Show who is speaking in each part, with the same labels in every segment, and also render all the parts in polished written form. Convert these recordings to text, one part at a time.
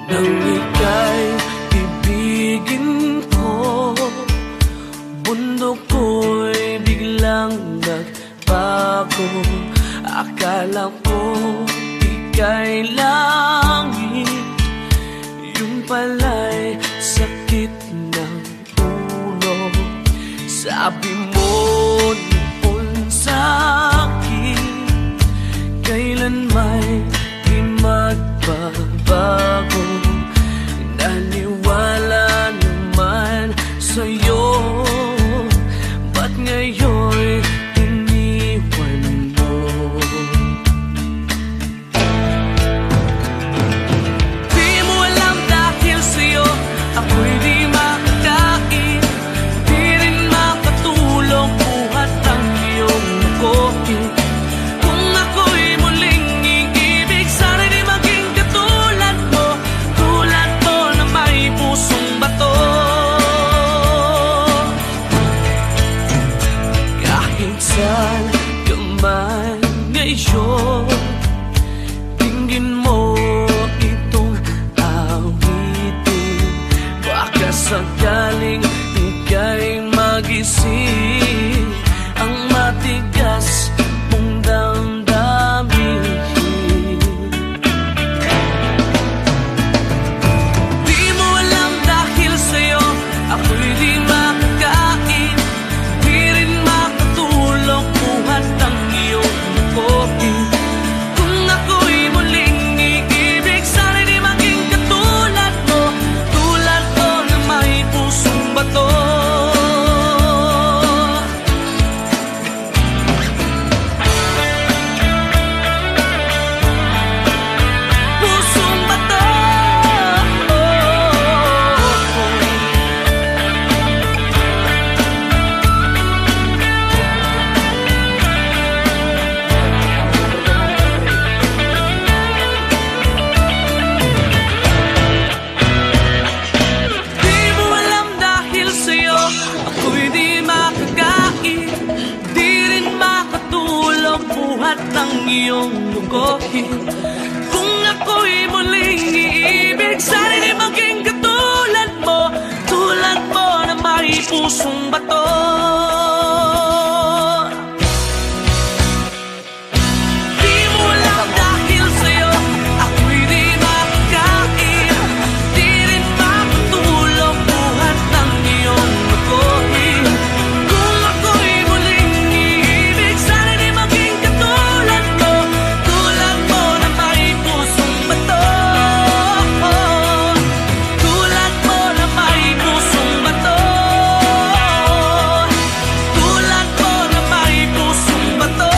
Speaker 1: Nang ika'y ibigin ko, bundok ko'y biglang nagbago. Akala ko ika'y langit, yung pala'y sakit ng ulo. Sabi mo noon sa'kin, kailan may di magbabago. Naniwala naman sa'yo, ba't ngayon'y iniwan mo? Di mo alam dahil sa'yo ako'y di makakain, di rin makatulog buhat ang iyong kopi. Kung ako'y muling iibig, sana di maging katulad mo, tulad mo na may pusong bato. Kahit saan ka man ngayon, tingin mo itong awitin. Baka sakaling ika'y magising, ang matigas mong damdamin. Di mo alam dahil sa'yo ako'y di makakain, di rin makatulog buhat ang iyong kopi. Kung ako'y muling iibig, sana di maging katulad mo, tulad mo na may pusong bato. Pusong bato. Di mo alam dahil sa'yo ako'y di makakain, di rin makatulog buhat ng iyong lukohin. Kung ako'y muling iibig, sana di maging katulad mo, tulad mo na may pusong bato. Di mo alam dahil sa'yo ako'y di makakain, di rin makatulog buhat ng iyong lukohin. Kung ako'y muling iibig, sana di maging katulad mo, tulad mo na may pusong bato. Tulad mo na may pusong bato. Tulad mo na may pusong bato.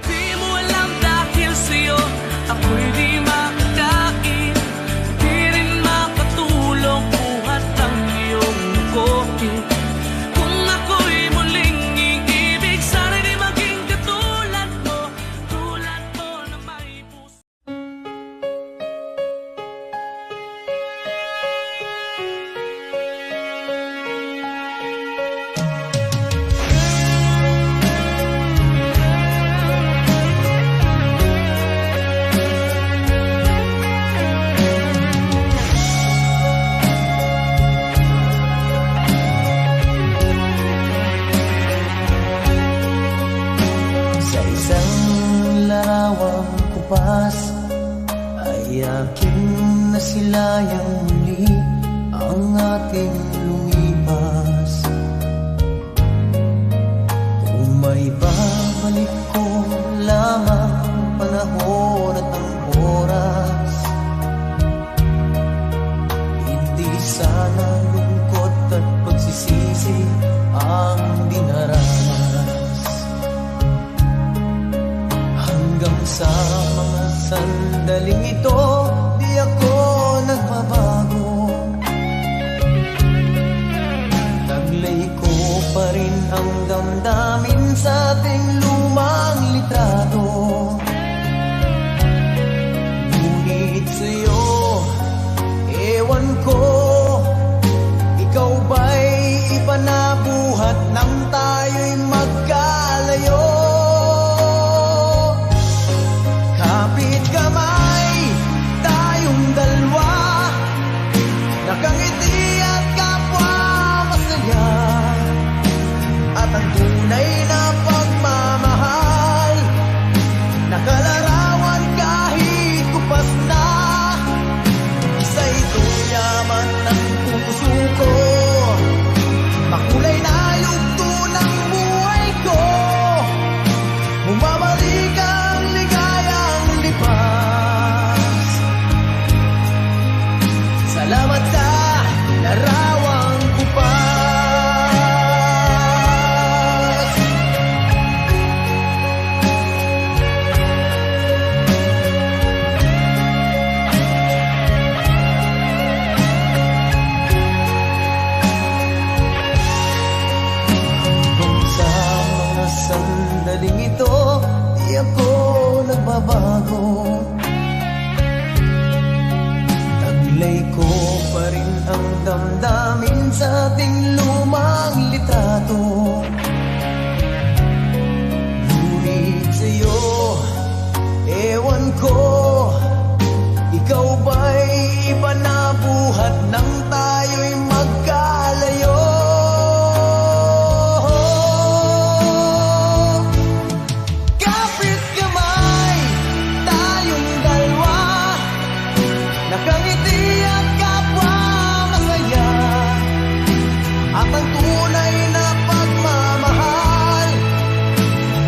Speaker 1: Di mo alam dahil sa'yo ako'y di makakain, di rin makatulog buhat ang iyong kopi. Kung ako'y muling iibig, sana di maging katulad mo, tulad mo na may puso.
Speaker 2: Sa isang larawang kupas ay aking nasilayang muli ang ating lumipas. Kung may babalik ko lamang ang panahon at ang oras, hindi sana lungkot at pagsisisi ang dinaranas. Hanggang sa mga sandaling ito, di ako nagbabago. Taglay ko pa rin ang damdamin sa ating lumang litrato. Ngunit sa'yo, ewan ko, ikaw ba'y nagbago. Taglay ko pa rin ang damdamin sa ating lumang litrato. Ngunit sa'yo, ewan ko, ikaw ba'y iba na buhat nang tayo'y magkalayo? Kapit kamay, tayong dalawa, nakangiti at kapwa masaya. At ang tunay na pagmamahal,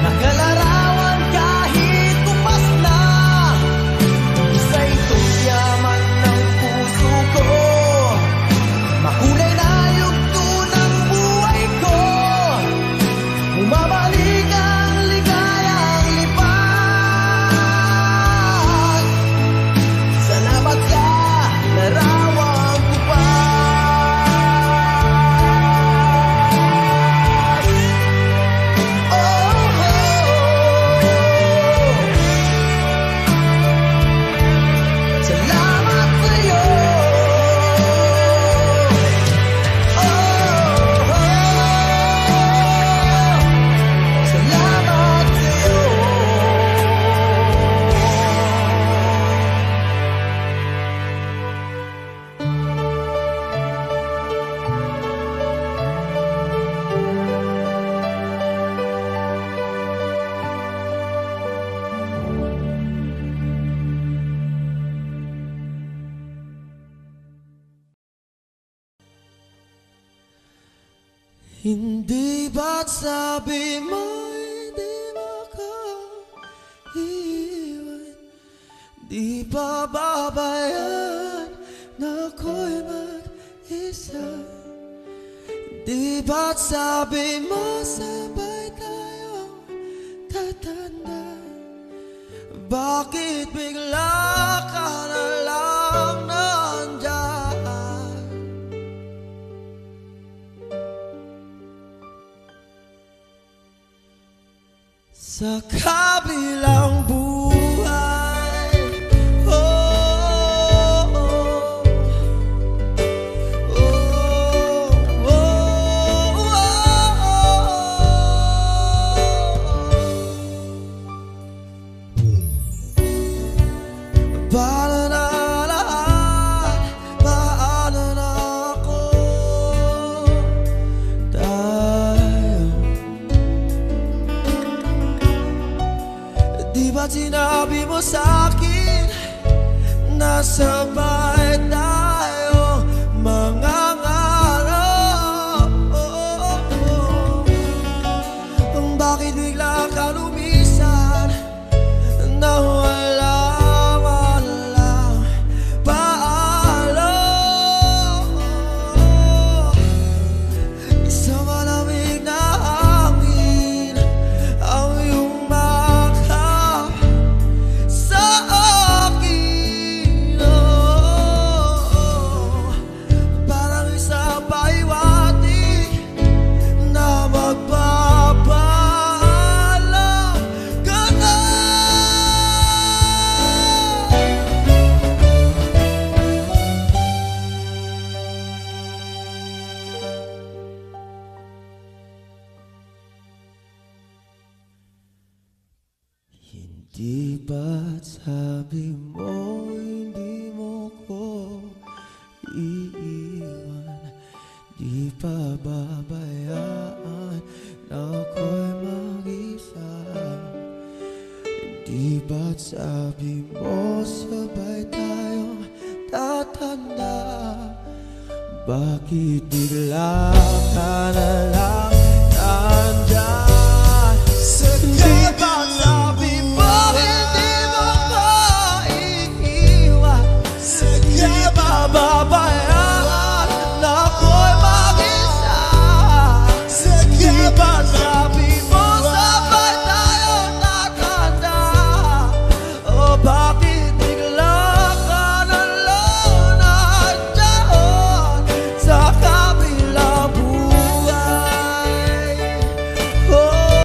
Speaker 2: nakalarawan kahit tumas na. Isa'y yaman ng puso ko, makulay na yugto ng buhay ko. Bumabalik ang ligayang lipat. Salamat sa larawan ko pa. Oh, oh, salamat sa'yo. Oh, oh, salamat sa'yo. Hindi ba't sabi mo hindi makaiwan? Di ba babayaan na ako'y mag-isa? Di ba't sabi mo sabay tayong tatanda? Bakit bigla ka na lang nandyan? Sa kabilang buhay, oh, oh, oh, oh, paano na lahat, paano na ako, tayo. Di ba't sinabi mo sa'kin na sabay tayo mangangarap? Bakit bigla ka lumisan na walang paalam? Isang malamig na hangin ang iyong makap sa akin, parang isang pahiwatig na magpapaalam ka na. Hindi ba't sabi mo hindi mo ko iiwan? Di pa babayaan na ako'y mag-isa? Di ba't sabi mo sabay tayong tatanda? Bakit bigla ka na lang